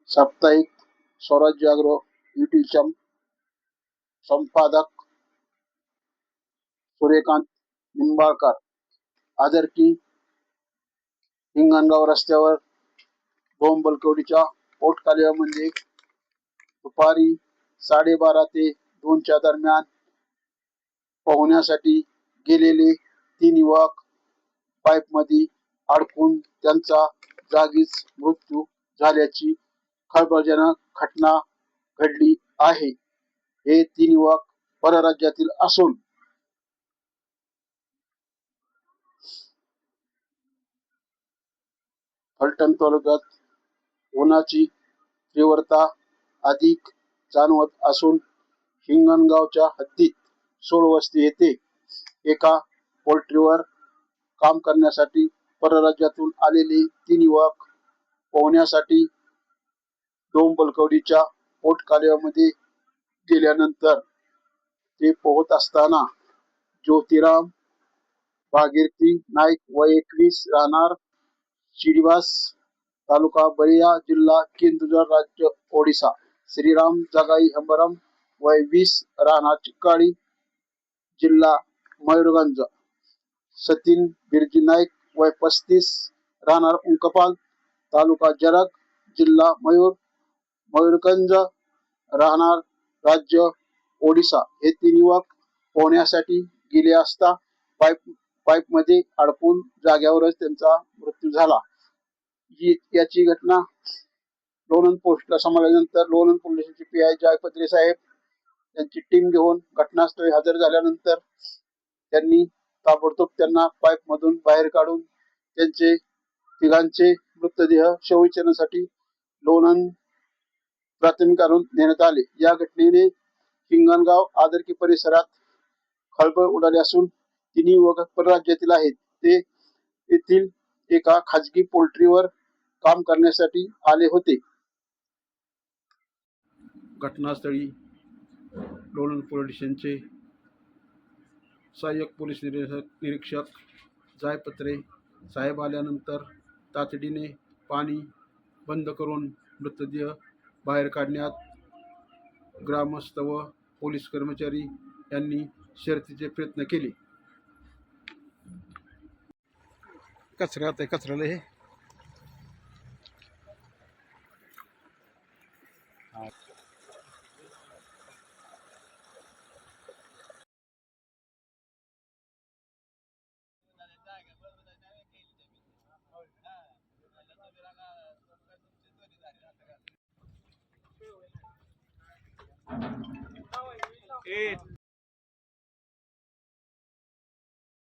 साप्ताहिक स्वराज्य अॅग्रो यूट्यूबच्या संपादक सूर्यकांत निंबाळकर आदरकी हिंगणगाव रस्त्यावर बोंबलकवडीच्या पोटकालव्यामध्ये दुपारी 12:30 ते 2च्या दरम्यान पोहण्यासाठी गेलेले 3 युवक पाईपमध्ये अडकून त्यांचा जागीच मृत्यू झाल्याची खळबळजनक घटना घडली आहे. हे 3 युवक परराज्यातील असून फलटण तालुक्यात उन्हाची तीव्रता अधिक जाणवत असून हिंगणगावच्या हद्दीत सोळवस्ती येथे एका पोल्ट्रीवर काम करण्यासाठी परराज्यातून आलेले 3 युवक पोहण्यासाठी डोंबलकवडीच्या पोटकालव्यामध्ये गेल्यानंतर ते पोहत असताना ज्योतिराम भागीरथी नाईक वय 21 राहणार शिडीवास तालुका बलिया जिल्हा केंदुझर राज्य ओडिशा, श्रीराम जगाई हंबरम वय 20 राहणार चिक्काडी जिल्हा मयूरगंज, सतीन बिरजी नाईक वय 35 राहणार उंकपाल तालुका जरग जिल्हा मयूरगंज राहणार राज्य ओडिशा हे 3 युवक पोहण्यासाठी गेले असता पाईपमध्ये अडकून जाग्यावरच त्यांचा मृत्यू झाला. याची घटना लोणंद पोस्टला समजल्यानंतर लोणंद पोलीस स्टेशनचे पीआय जयपत्रे साहेब त्यांची टीम घेऊन घटनास्थळी हजर झाल्यानंतर त्यांनी ताबडतोब त्यांना पाईपमधून बाहेर काढून त्यांचे तिघांचे मृतदेह शवविच्छेदनासाठी लोणंद प्राथमिक आरोग्य नेण्यात आले. या घटनेने हिंगणगाव आदरकी परिसरात खळबळ उडाली असून 3 युवक परराज्यातील आहेत. ते येथील एका खाजगी पोल्ट्रीवर काम करण्यासाठी आले होते. घटनास्थळी लोणंद पोलीस स्टेशनचे सहाय्यक पोलीस निरीक्षक जयपत्रे साहेब आल्यानंतर तातडीने पाणी बंद करून मृतदेह बाहेर काढण्यात ग्रामस्थ व पोलीस कर्मचारी यांनी शर्थीचे प्रयत्न केले. कचऱ्याला हे